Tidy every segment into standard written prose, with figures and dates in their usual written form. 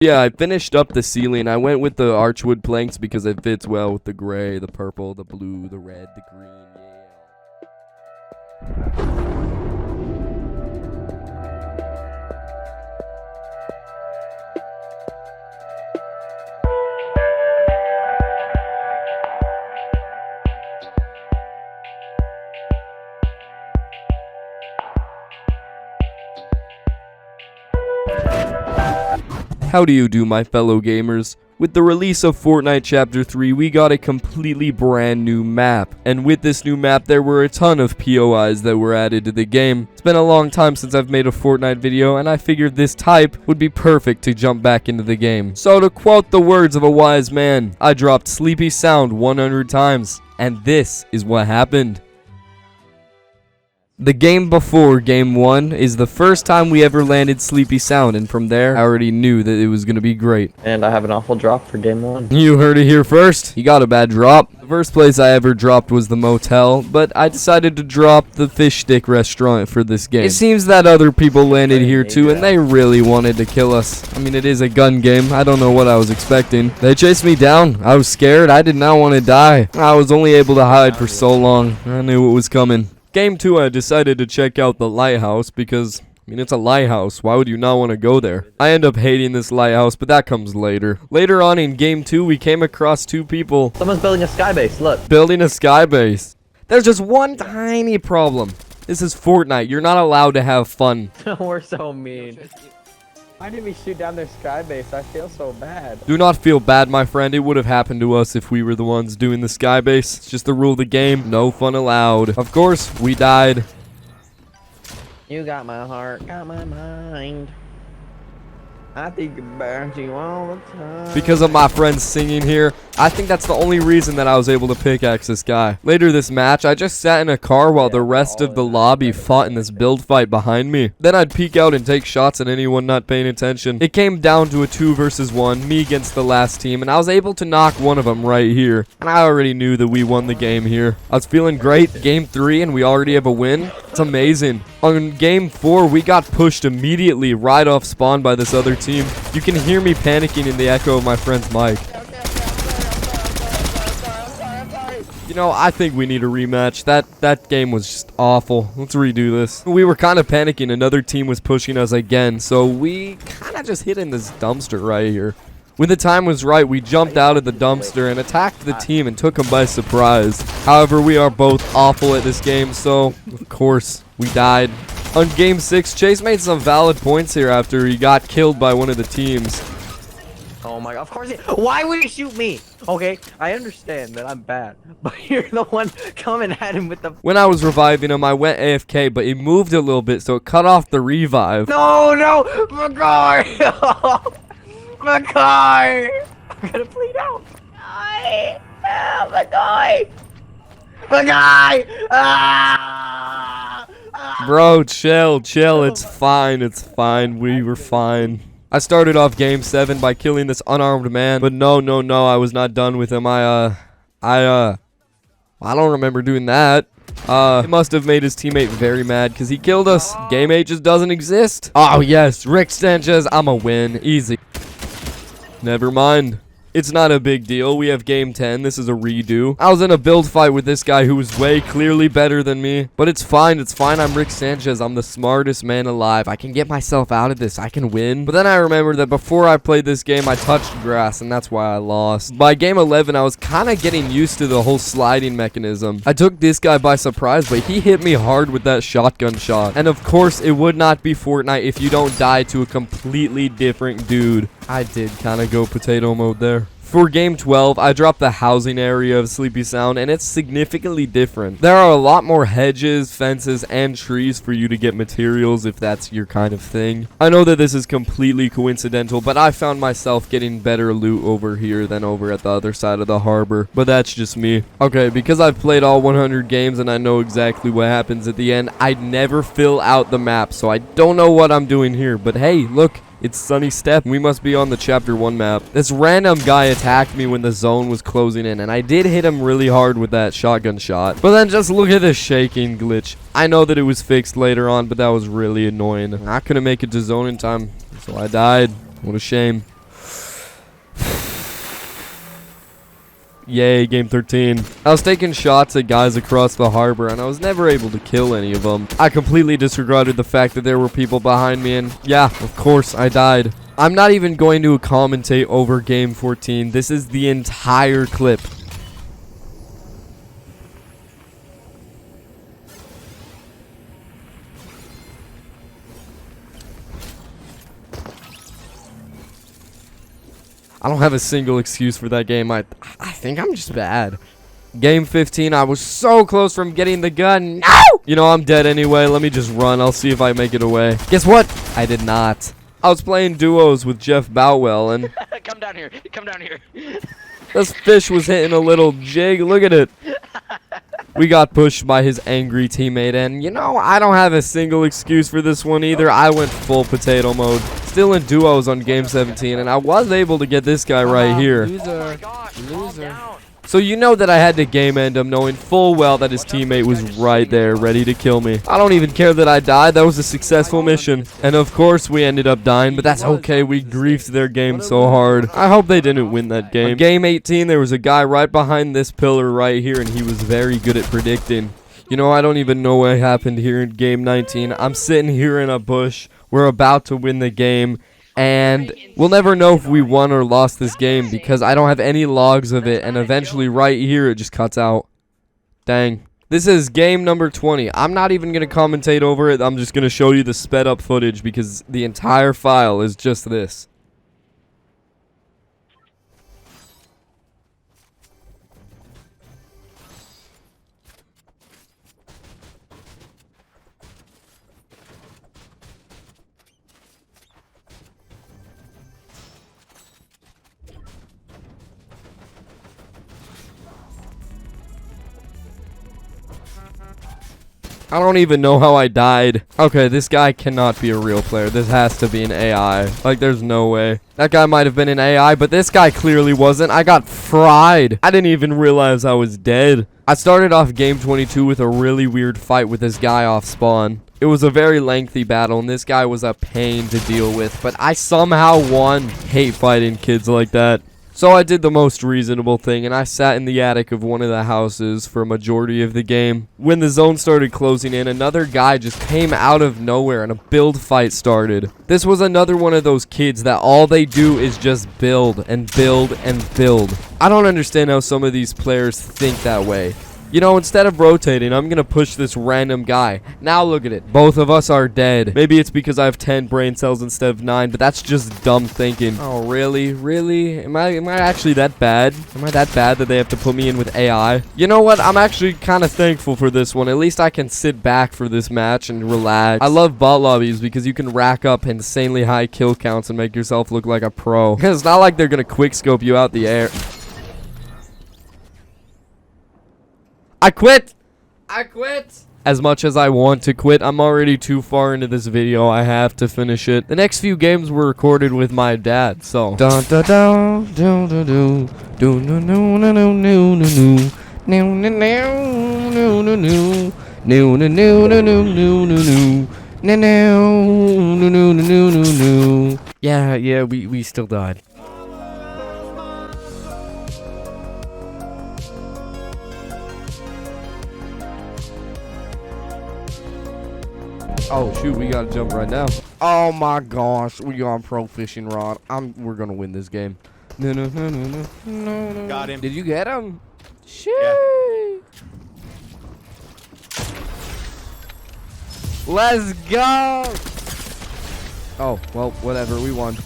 Yeah, I finished up the ceiling. I went with the archwood planks because it fits well with the gray, the purple, the blue, the red, the green. How do you do, my fellow gamers? With the release of Fortnite Chapter 3, we got a completely brand new map. And with this new map, there were a ton of POIs that were added to the game. It's been a long time since I've made a Fortnite video, and I figured this type would be perfect to jump back into the game. So to quote the words of a wise man, I dropped Sleepy Sound 100 times. And this is what happened. The game before Game 1 is the first time we ever landed Sleepy Sound, and from there, I already knew that it was going to be great. And I have an awful drop for Game 1. You heard it here first. You got a bad drop. The first place I ever dropped was the motel, but I decided to drop the fish stick restaurant for this game. It seems that other people landed here too, and they really wanted to kill us. I mean, it is a gun game. I don't know what I was expecting. They chased me down. I was scared. I did not want to die. I was only able to hide for so long. I knew what was coming. Game 2, I decided to check out the lighthouse because, I mean, it's a lighthouse. Why would you not want to go there? I end up hating this lighthouse, but that comes later. Later on in Game 2, we came across two people. Someone's building a sky base, look. Building a sky base. There's just one tiny problem. This is Fortnite. You're not allowed to have fun. We're so mean. Why did we shoot down their sky base? I feel so bad. Do not feel bad, my friend. It would have happened to us if we were the ones doing the sky base. It's just the rule of the game. No fun allowed. Of course, we died. You got my heart, got my mind. I think about you all the time. Because of my friends singing here, I think that's the only reason that I was able to pickaxe this guy. Later this match, I just sat in a car while the rest of the lobby fought in this build fight behind me. Then I'd peek out and take shots at anyone not paying attention. It came down to a 2 versus 1, me against the last team, and I was able to knock one of them right here. And I already knew that we won the game here. I was feeling great. Game 3, and we already have a win. It's amazing. On Game 4, we got pushed immediately right off spawn by this other team. You can hear me panicking in the echo of my friend's mic. You know, I think we need a rematch. That game was just awful. Let's redo this. We were kind of panicking. Another team was pushing us again, so we kind of just hid in this dumpster right here. When the time was right, we jumped out of the dumpster and attacked the team and took them by surprise. However, we are both awful at this game, so of course we died. On Game 6, Chase made some valid points here after he got killed by one of the teams. Oh my god, of course why would you shoot me? Okay, I understand that I'm bad, but you're the one coming at him with the... When I was reviving him, I went AFK, but he moved a little bit, so it cut off the revive. No, Mackay! Mackay! I'm gonna bleed out. Mackay! Mackay! Bro, chill. It's fine. We were fine. I started off Game 7 by killing this unarmed man, but no, I was not done with him. I don't remember doing that. It must have made his teammate very mad because he killed us. Game 8 just doesn't exist. Oh, yes, Rick Sanchez, I'm a win. Easy. Never mind. It's not a big deal. We have Game 10. This is a redo. I was in a build fight with this guy who was way clearly better than me. But it's fine. I'm Rick Sanchez. I'm the smartest man alive. I can get myself out of this. I can win. But then I remembered that before I played this game, I touched grass, and that's why I lost. By Game 11, I was kind of getting used to the whole sliding mechanism. I took this guy by surprise, but he hit me hard with that shotgun shot. And of course, it would not be Fortnite if you don't die to a completely different dude. I did kind of go potato mode there. For Game 12, I dropped the housing area of Sleepy Sound, and it's significantly different. There are a lot more hedges, fences, and trees for you to get materials if that's your kind of thing. I know that this is completely coincidental, but I found myself getting better loot over here than over at the other side of the harbor. But that's just me. Okay, because I've played all 100 games and I know exactly what happens at the end, I never fill out the map, so I don't know what I'm doing here. But hey, look. It's Sunny Step. We must be on the Chapter 1 map. This random guy attacked me when the zone was closing in, and I did hit him really hard with that shotgun shot. But then just look at this shaking glitch. I know that it was fixed later on, but that was really annoying. I couldn't make it to zone in time, so I died. What a shame. Yay, game 13. I was taking shots at guys across the harbor, and I was never able to kill any of them. I completely disregarded the fact that there were people behind me, and yeah, of course, I died. I'm not even going to commentate over game 14. This is the entire clip. I don't have a single excuse for that game. I think I'm just bad. Game 15, I was so close from getting the gun. No! You know, I'm dead anyway. Let me just run. I'll see if I make it away. Guess what? I did not. I was playing duos with Jeff Boutwell, and Come down here. Come down here. this fish was hitting a little jig. Look at it. We got pushed by his angry teammate, and you know, I don't have a single excuse for this one either. I went full potato mode. Still in duos on game 17, and I was able to get this guy right here. Oh my gosh, loser. So you know that I had to game end him, knowing full well that his teammate was right there, ready to kill me. I don't even care that I died. That was a successful mission. And of course, we ended up dying, but that's okay. We griefed their game so hard. I hope they didn't win that game. Game 18, there was a guy right behind this pillar right here, and he was very good at predicting. You know, I don't even know what happened here in game 19. I'm sitting here in a bush. We're about to win the game. And we'll never know if we won or lost this game because I don't have any logs of it. And eventually right here, it just cuts out. Dang. This is game number 20. I'm not even going to commentate over it. I'm just going to show you the sped up footage because the entire file is just this. I don't even know how I died. Okay, this guy cannot be a real player. This has to be an AI. Like, there's no way. That guy might have been an AI, but this guy clearly wasn't. I got fried. I didn't even realize I was dead. I started off game 22 with a really weird fight with this guy off spawn. It was a very lengthy battle, and this guy was a pain to deal with, but I somehow won. Hate fighting kids like that. So I did the most reasonable thing, and I sat in the attic of one of the houses for a majority of the game. When the zone started closing in, another guy just came out of nowhere and a build fight started. This was another one of those kids that all they do is just build and build and build. I don't understand how some of these players think that way. You know, instead of rotating, I'm going to push this random guy. Now look at it. Both of us are dead. Maybe it's because I have 10 brain cells instead of 9, but that's just dumb thinking. Oh, really? Really? Am I actually that bad? Am I that bad that they have to put me in with AI? You know what? I'm actually kind of thankful for this one. At least I can sit back for this match and relax. I love bot lobbies because you can rack up insanely high kill counts and make yourself look like a pro. It's not like they're going to quickscope you out the air. I quit! I quit! As much as I want to quit, I'm already too far into this video. I have to finish it. The next few games were recorded with my dad, so. Dun dun dun dun dun dun dun dun dun dun dun dun. Yeah, we still died. Oh shoot, we gotta jump right now. Oh my gosh, we got pro fishing rod. We're gonna win this game. No. Got him. Did you get him? Shit. Yeah. Let's go. Oh well, whatever. We won.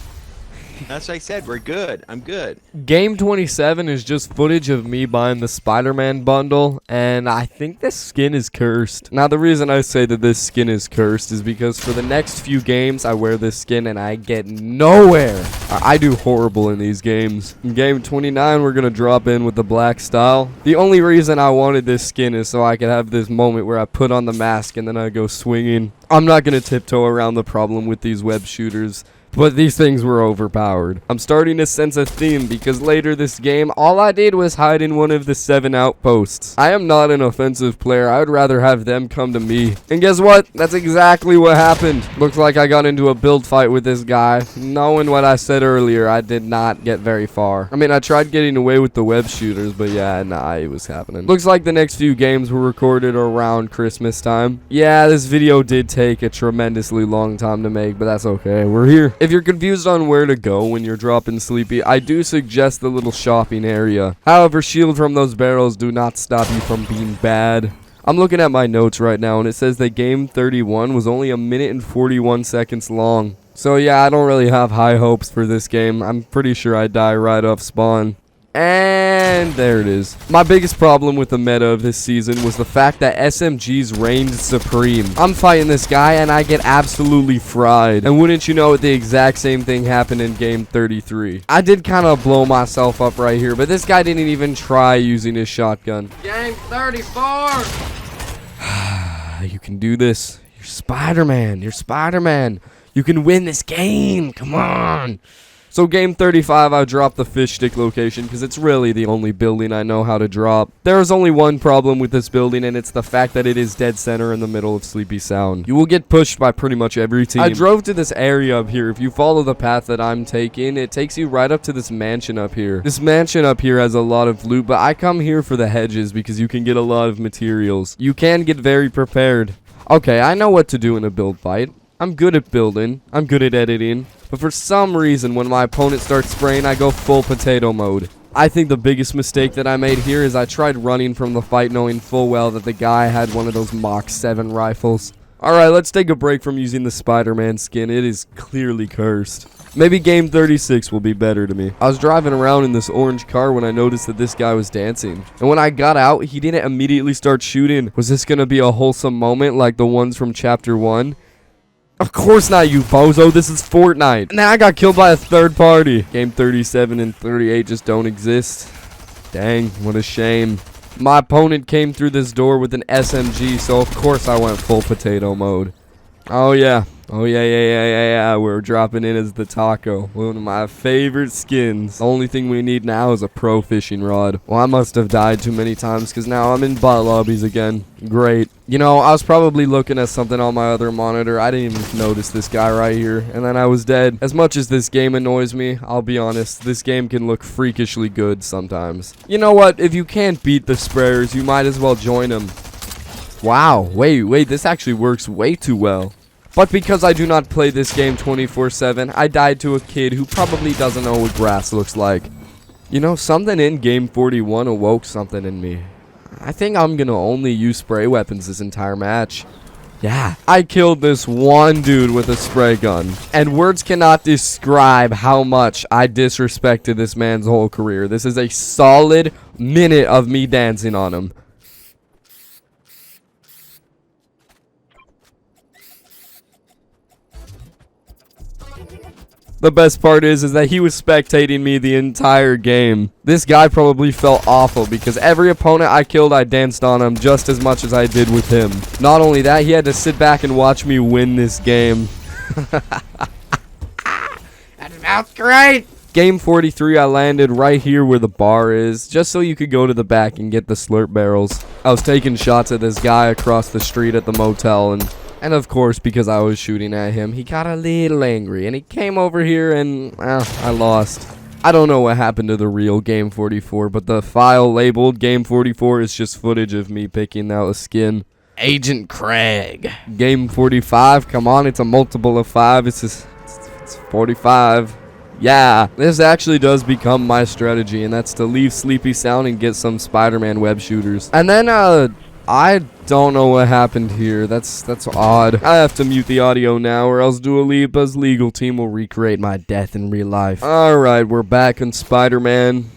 That's what I said. We're good. I'm good. Game 27 is just footage of me buying the Spider-Man bundle, and I think this skin is cursed. Now, the reason I say that this skin is cursed is because for the next few games, I wear this skin and I get nowhere. I do horrible in these games. In game 29, we're going to drop in with the black style. The only reason I wanted this skin is so I could have this moment where I put on the mask and then I go swinging. I'm not going to tiptoe around the problem with these web shooters. But these things were overpowered. I'm starting to sense a theme because later this game, all I did was hide in one of the 7 outposts. I am not an offensive player. I would rather have them come to me. And guess what? That's exactly what happened. Looks like I got into a build fight with this guy. Knowing what I said earlier, I did not get very far. I mean, I tried getting away with the web shooters, but yeah, nah, it was happening. Looks like the next few games were recorded around Christmas time. Yeah, this video did take a tremendously long time to make, but that's okay. We're here. If you're confused on where to go when you're dropping sleepy, I do suggest the little shopping area. However, shield from those barrels do not stop you from being bad. I'm looking at my notes right now, and it says that game 31 was only 1 minute and 41 seconds long. So yeah, I don't really have high hopes for this game. I'm pretty sure I die right off spawn. And there it is. My biggest problem with the meta of this season was the fact that SMGs reigned supreme. I'm fighting this guy and I get absolutely fried. And wouldn't you know it, the exact same thing happened in game 33. I did kind of blow myself up right here, but this guy didn't even try using his shotgun. Game 34! You can do this. You're Spider-Man. You're Spider-Man. You can win this game. Come on. So game 35, I dropped the fish stick location because it's really the only building I know how to drop. There is only one problem with this building, and it's the fact that it is dead center in the middle of Sleepy Sound. You will get pushed by pretty much every team. I drove to this area up here. If you follow the path that I'm taking, it takes you right up to this mansion up here. This mansion up here has a lot of loot, but I come here for the hedges because you can get a lot of materials. You can get very prepared. Okay, I know what to do in a build fight. I'm good at building. I'm good at editing. But for some reason, when my opponent starts spraying, I go full potato mode. I think the biggest mistake that I made here is I tried running from the fight knowing full well that the guy had one of those Mach 7 rifles. Alright, let's take a break from using the Spider-Man skin. It is clearly cursed. Maybe game 36 will be better to me. I was driving around in this orange car when I noticed that this guy was dancing. And when I got out, he didn't immediately start shooting. Was this going to be a wholesome moment like the ones from chapter 1? Of course not, you bozo. This is Fortnite. And then I got killed by a third party. Game 37 and 38 just don't exist. Dang, what a shame. My opponent came through this door with an SMG, so of course I went full potato mode. Oh yeah. Oh yeah. We're dropping in as the taco. One of my favorite skins. The only thing we need now is a pro fishing rod. Well, I must have died too many times because now I'm in bot lobbies again. Great. You know, I was probably looking at something on my other monitor. I didn't even notice this guy right here. And then I was dead. As much as this game annoys me, I'll be honest, this game can look freakishly good sometimes. You know what? If you can't beat the sprayers, you might as well join them. Wow. Wait. This actually works way too well. But because I do not play this game 24/7, I died to a kid who probably doesn't know what grass looks like. You know, something in game 41 awoke something in me. I think I'm gonna only use spray weapons this entire match. Yeah, I killed this one dude with a spray gun. And words cannot describe how much I disrespected this man's whole career. This is a solid minute of me dancing on him. The best part is that he was spectating me the entire game. This guy probably felt awful because every opponent I killed, I danced on him just as much as I did with him. Not only that, he had to sit back and watch me win this game. That felt great! Game 43, I landed right here where the bar is, just so you could go to the back and get the slurp barrels. I was taking shots at this guy across the street at the motel, and of course, because I was shooting at him, he got a little angry, and he came over here, and, I lost. I don't know what happened to the real Game 44, but the file labeled Game 44 is just footage of me picking out a skin. Agent Craig. Game 45, come on, it's a multiple of 5, it's 45. Yeah, this actually does become my strategy, and that's to leave Sleepy Sound and get some Spider-Man web shooters. And then, I don't know what happened here. That's odd. I have to mute the audio now, or else Dua Lipa's legal team will recreate my death in real life. Alright, we're back on Spider-Man.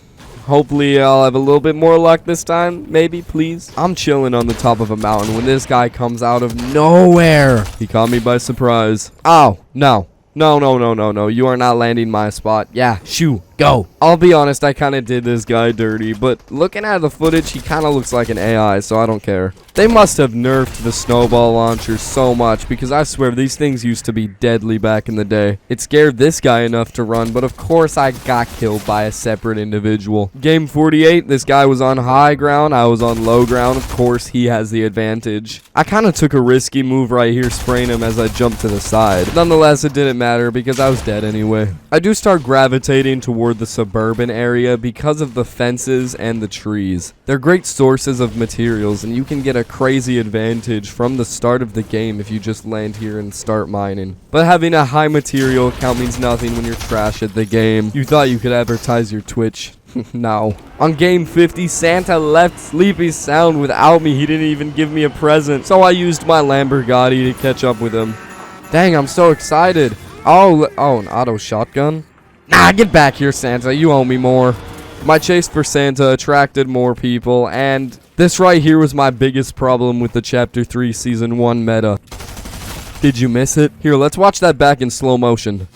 Hopefully I'll have a little bit more luck this time. Maybe, please. I'm chilling on the top of a mountain when this guy comes out of nowhere. He caught me by surprise. Oh, no. No. You are not landing my spot. Yeah, shoo. Go. I'll be honest, I kind of did this guy dirty, but looking at the footage, he kind of looks like an AI, so I don't care. They must have nerfed the snowball launcher so much, because I swear these things used to be deadly back in the day. It scared this guy enough to run, but of course I got killed by a separate individual. Game 48, this guy was on high ground, I was on low ground. Of course, he has the advantage. I kind of took a risky move right here, spraying him as I jumped to the side. Nonetheless, it didn't matter because I was dead anyway. I do start gravitating toward the suburban area because of the fences and the trees. They're great sources of materials, and you can get a crazy advantage from the start of the game if you just land here and start mining. But having a high material count means nothing when you're trash at the game. You thought you could advertise your Twitch. No. On game 50, Santa left sleepy sound without me. He didn't even give me a present, so I used my Lamborghini to catch up with him. Dang, I'm so excited. Oh, an auto shotgun? Nah, get back here, Santa. You owe me more. My chase for Santa attracted more people, and this right here was my biggest problem with the Chapter 3 Season 1 meta. Did you miss it? Here, let's watch that back in slow motion.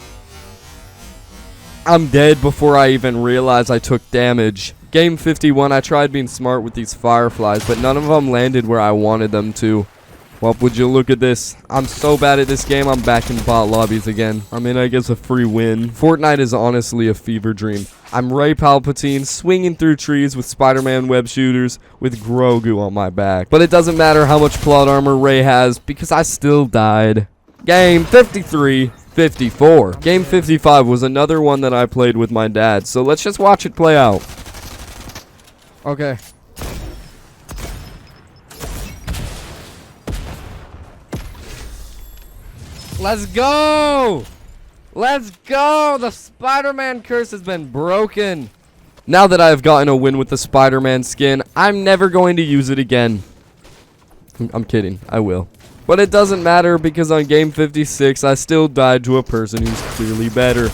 I'm dead before I even realized I took damage. Game 51, I tried being smart with these fireflies, but none of them landed where I wanted them to. Well, would you look at this? I'm so bad at this game, I'm back in bot lobbies again. I mean, I guess a free win. Fortnite is honestly a fever dream. I'm Ray Palpatine, swinging through trees with Spider-Man web shooters with Grogu on my back. But it doesn't matter how much plot armor Ray has, because I still died. Game 53. 54. Game 55 was another one that I played with my dad, so let's just watch it play out. Okay. Let's go! Let's go! The Spider-Man curse has been broken. Now that I've gotten a win with the Spider-Man skin, I'm never going to use it again. I'm kidding. I will. But it doesn't matter because on game 56, I still died to a person who's clearly better.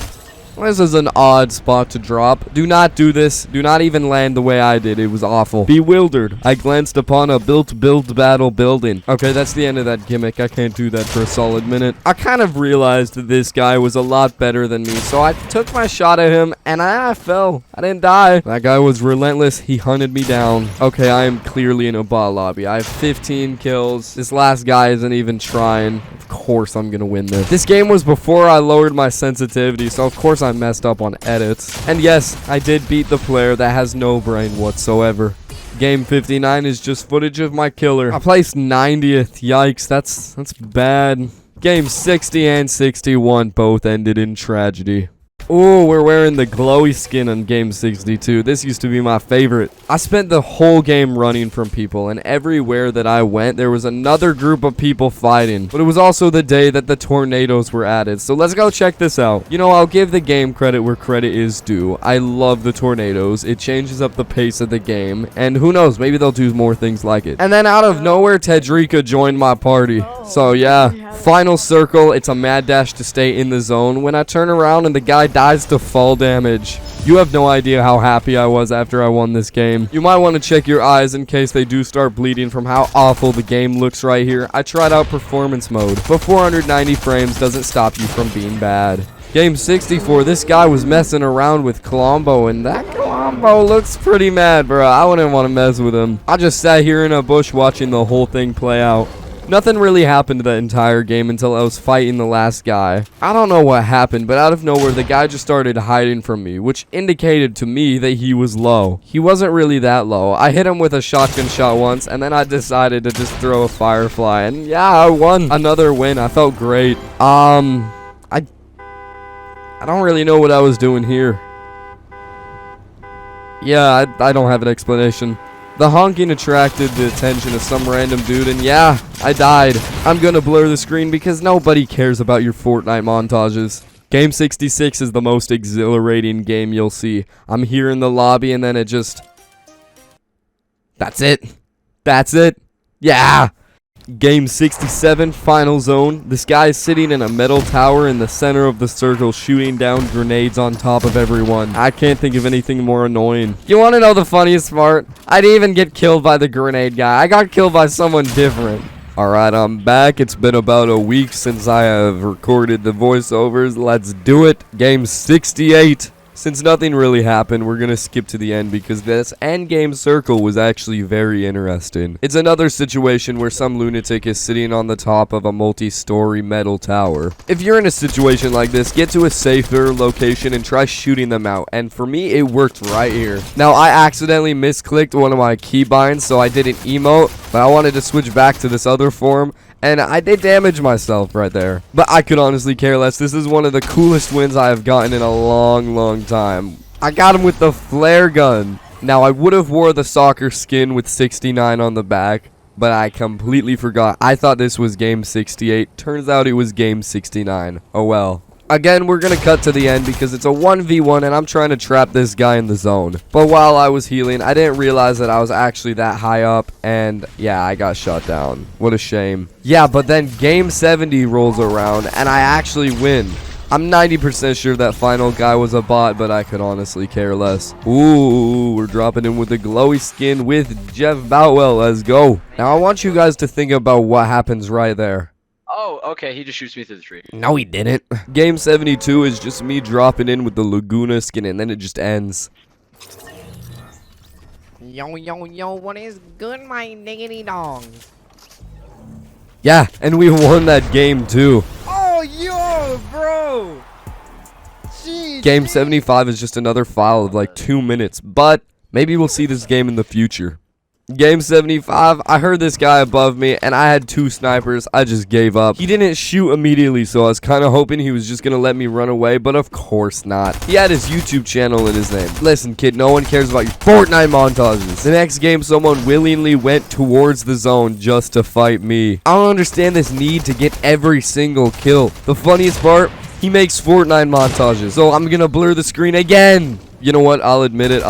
This is an odd spot to drop. Do not do this. Do not even land the way I did. It was awful. Bewildered. I glanced upon a build battle building. Okay, that's the end of that gimmick. I can't do that for a solid minute. I kind of realized that this guy was a lot better than me, so I took my shot at him, and I fell. I didn't die. That guy was relentless. He hunted me down. Okay, I am clearly in a bot lobby. I have 15 kills. This last guy isn't even trying. Of course I'm gonna win this. This game was before I lowered my sensitivity, so of course I messed up on edits. And yes, I did beat the player that has no brain whatsoever. Game 59 is just footage of my killer. I placed 90th. Yikes, that's bad. Game 60 and 61 both ended in tragedy. Oh, we're wearing the glowy skin on game 62. This used to be my favorite. I spent the whole game running from people, and everywhere that I went, there was another group of people fighting. But it was also the day that the tornadoes were added, so let's go check this out. You know, I'll give the game credit where credit is due. I love the tornadoes. It changes up the pace of the game, and who knows, maybe they'll do more things like it. And then out of nowhere, Tedrika joined my party. So yeah, final circle, it's a mad dash to stay in the zone. When I turn around and the guy dies to fall damage. You have no idea how happy I was after I won this game. You might want to check your eyes in case they do start bleeding from how awful the game looks right here. I tried out performance mode, but 490 frames doesn't stop you from being bad. Game 64, this guy was messing around with Colombo, and that Colombo looks pretty mad, bro. I wouldn't want to mess with him. I just sat here in a bush watching the whole thing play out. Nothing really happened the entire game until I was fighting the last guy. I don't know what happened, but out of nowhere, the guy just started hiding from me, which indicated to me that he was low. He wasn't really that low. I hit him with a shotgun shot once, and then I decided to just throw a firefly, and yeah, I won another win. I felt great. I don't really know what I was doing here. Yeah, I don't have an explanation. The honking attracted the attention of some random dude, and yeah, I died. I'm gonna blur the screen because nobody cares about your Fortnite montages. Game 66 is the most exhilarating game you'll see. I'm here in the lobby, and then it just... That's it. That's it. Yeah! Game 67, final zone. This guy is sitting in a metal tower in the center of the circle, shooting down grenades on top of everyone. I can't think of anything more annoying. You want to know the funniest part? I didn't even get killed by the grenade guy. I got killed by someone different. Alright, I'm back. It's been about a week since I have recorded the voiceovers. Let's do it. Game 68. Since nothing really happened, we're gonna skip to the end because this endgame circle was actually very interesting. It's another situation where some lunatic is sitting on the top of a multi-story metal tower. If you're in a situation like this, get to a safer location and try shooting them out, and for me, it worked right here. Now, I accidentally misclicked one of my keybinds, so I did an emote, but I wanted to switch back to this other form, and I did damage myself right there. But I could honestly care less. This is one of the coolest wins I have gotten in a long time. I got him with the flare gun. Now, I would have wore the soccer skin with 69 on the back, but I completely forgot. I thought this was game 68. Turns out it was game 69. Oh well. Again, we're gonna cut to the end because it's a 1v1 and I'm trying to trap this guy in the zone. But while I was healing, I didn't realize that I was actually that high up, and yeah, I got shot down. What a shame. Yeah, but then game 70 rolls around and I actually win. I'm 90% sure that final guy was a bot, but I could honestly care less. Ooh, we're dropping in with a glowy skin with Jeff Boutwell. Let's go. Now, I want you guys to think about what happens right there. Oh, okay, he just shoots me through the tree. No, he didn't. Game 72 is just me dropping in with the Laguna skin, and then it just ends. Yo, what is good, my diggity dongs? Yeah, and we won that game, too. Oh, yo, bro! Jeez, Game 75 is just another file of like 2 minutes, but maybe we'll see this game in the future. Game 75, I heard this guy above me, and I had 2 snipers. I just gave up. He didn't shoot immediately, so I was kind of hoping he was just going to let me run away, but of course not. He had his YouTube channel in his name. Listen, kid, no one cares about your Fortnite montages. The next game, someone willingly went towards the zone just to fight me. I don't understand this need to get every single kill. The funniest part, he makes Fortnite montages, so I'm going to blur the screen again. You know what? I'll admit it.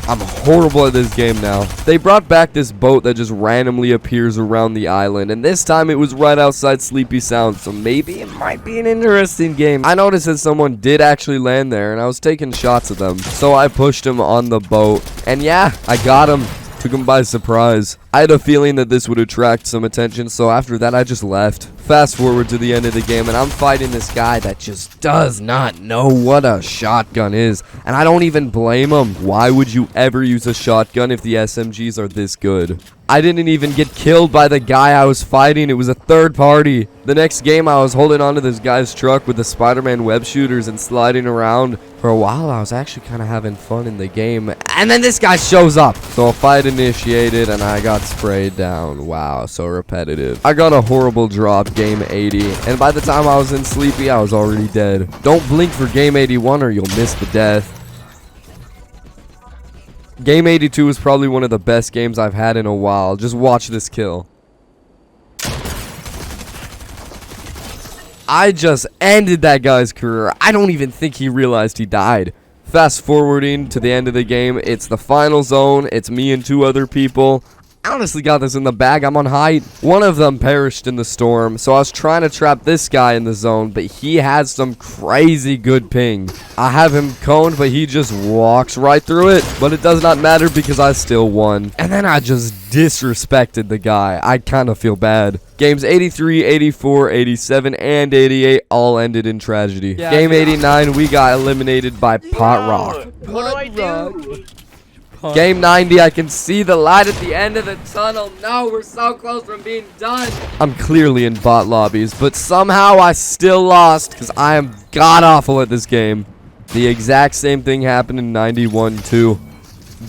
I'm horrible at this game now. They brought back this boat that just randomly appears around the island, and this time it was right outside Sleepy Sound, so maybe it might be an interesting game. I noticed that someone did actually land there, and I was taking shots at them, so I pushed him on the boat, and yeah, I got him. Took him by surprise. I had a feeling that this would attract some attention, so after that I just left. Fast forward to the end of the game, and I'm fighting this guy that just does not know what a shotgun is, and I don't even blame him. Why would you ever use a shotgun if the SMGs are this good? I didn't even get killed by the guy I was fighting. It was a third party. The next game, I was holding onto this guy's truck with the Spider-Man web shooters and sliding around. For a while, I was actually kind of having fun in the game. And then this guy shows up. So a fight initiated, and I got sprayed down. Wow, so repetitive. I got a horrible drop, game 80. And by the time I was in Sleepy, I was already dead. Don't blink for game 81 or you'll miss the death. Game 82 is probably one of the best games I've had in a while. Just watch this kill. I just ended that guy's career. I don't even think he realized he died. Fast forwarding to the end of the game, it's the final zone. It's me and 2 other people. I honestly got this in the bag. I'm on height. One of them perished in the storm, so I was trying to trap this guy in the zone, but he has some crazy good ping. I have him coned, but he just walks right through it. But it does not matter because I still won. And then I just disrespected the guy. I kind of feel bad. Games 83, 84, 87, and 88 all ended in tragedy. Yeah, Game 89, we got eliminated by Pot Rock. What do I do? Game 90, I can see the light at the end of the tunnel. No, we're so close from being done. I'm clearly in bot lobbies, but somehow I still lost because I am god-awful at this game. The exact same thing happened in 91 too.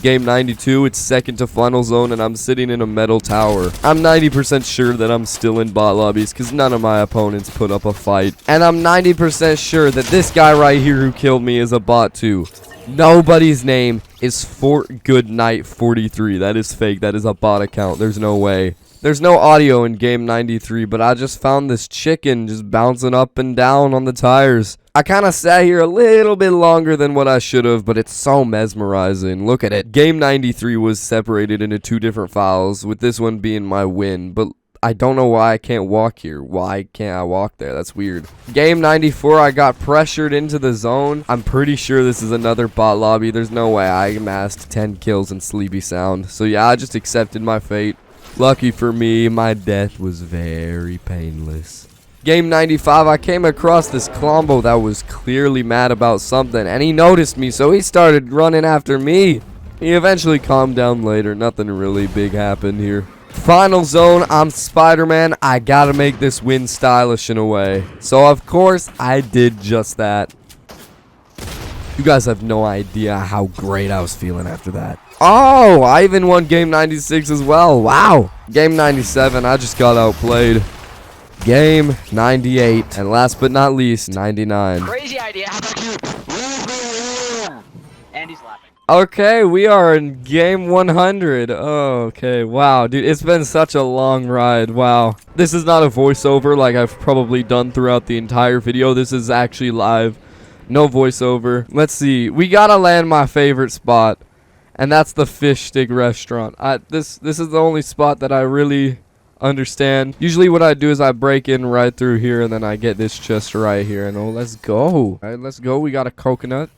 Game 92, it's second to final zone, and I'm sitting in a metal tower. I'm 90% sure that I'm still in bot lobbies because none of my opponents put up a fight. And I'm 90% sure that this guy right here who killed me is a bot too. Nobody's name is FortGoodnight43. That is fake. That is a bot account. There's no way. There's no audio in game 93, but I just found this chicken just bouncing up and down on the tires. I kind of sat here a little bit longer than what I should have, but it's so mesmerizing. Look at it. Game 93 was separated into 2 different files, with this one being my win, but I don't know why I can't walk here. Why can't I walk there? That's weird. Game 94, I got pressured into the zone. I'm pretty sure this is another bot lobby. There's no way I amassed 10 kills in Sleepy Sound. So yeah, I just accepted my fate. Lucky for me, my death was very painless. Game 95, I came across this Colombo that was clearly mad about something, and he noticed me, so he started running after me. He eventually calmed down later. Nothing really big happened here. Final zone, I'm Spider-Man. I gotta make this win stylish in a way. So, of course, I did just that. You guys have no idea how great I was feeling after that. Oh, I even won game 96 as well. Wow. Game 97, I just got outplayed. Game 98, and last but not least, 99. Crazy idea. How about you? And he's laughing. Okay, we are in game 100. Oh, okay, wow, dude, it's been such a long ride. Wow. This is not a voiceover like I've probably done throughout the entire video. This is actually live. No voiceover. Let's see. We gotta land my favorite spot, and that's the fish stick restaurant. This is the only spot that I really understand. Usually what I do is I break in right through here, and then I get this chest right here. And oh, let's go. All right, let's go. We got a coconut.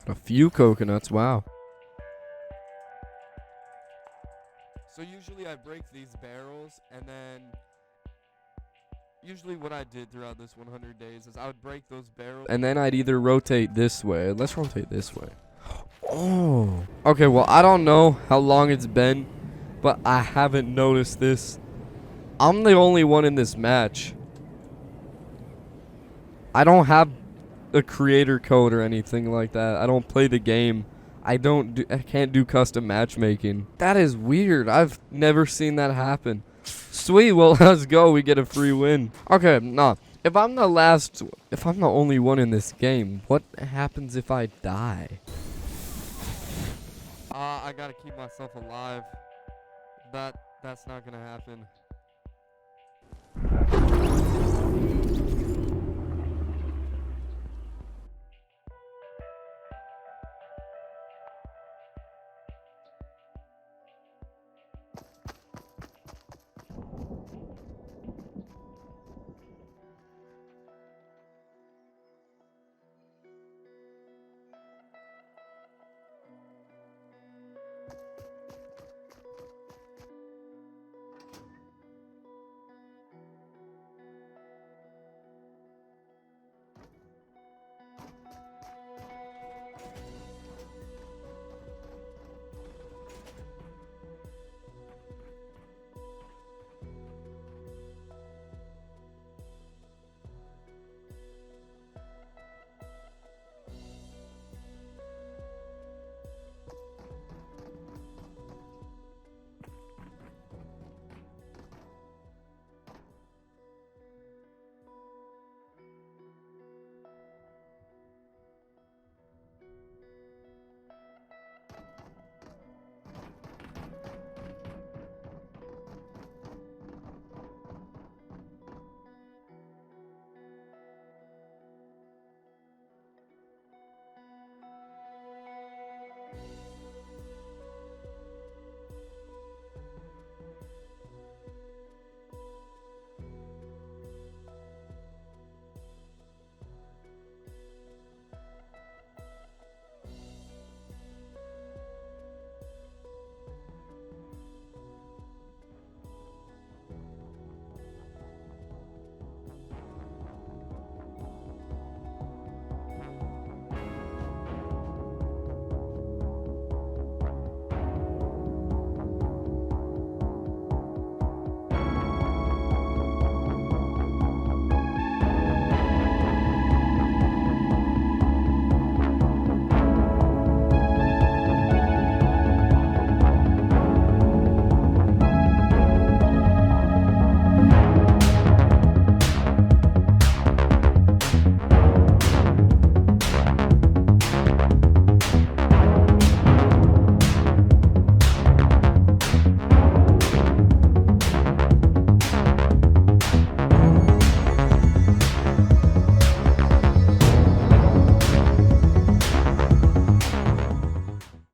A few coconuts. Wow. So usually I break these barrels, and then usually what I did throughout this 100 days is I would break those barrels, and then I'd either rotate this way. Let's rotate this way. Oh. Okay, well, I don't know how long it's been, but I haven't noticed this. I'm the only one in this match. I don't have a creator code or anything like that. I don't play the game. I can't do custom matchmaking. That is weird. I've never seen that happen. Sweet, well, let's go. We get a free win. Okay, nah. If I'm the only one in this game, what happens if I die? I gotta keep myself alive. That's not gonna happen.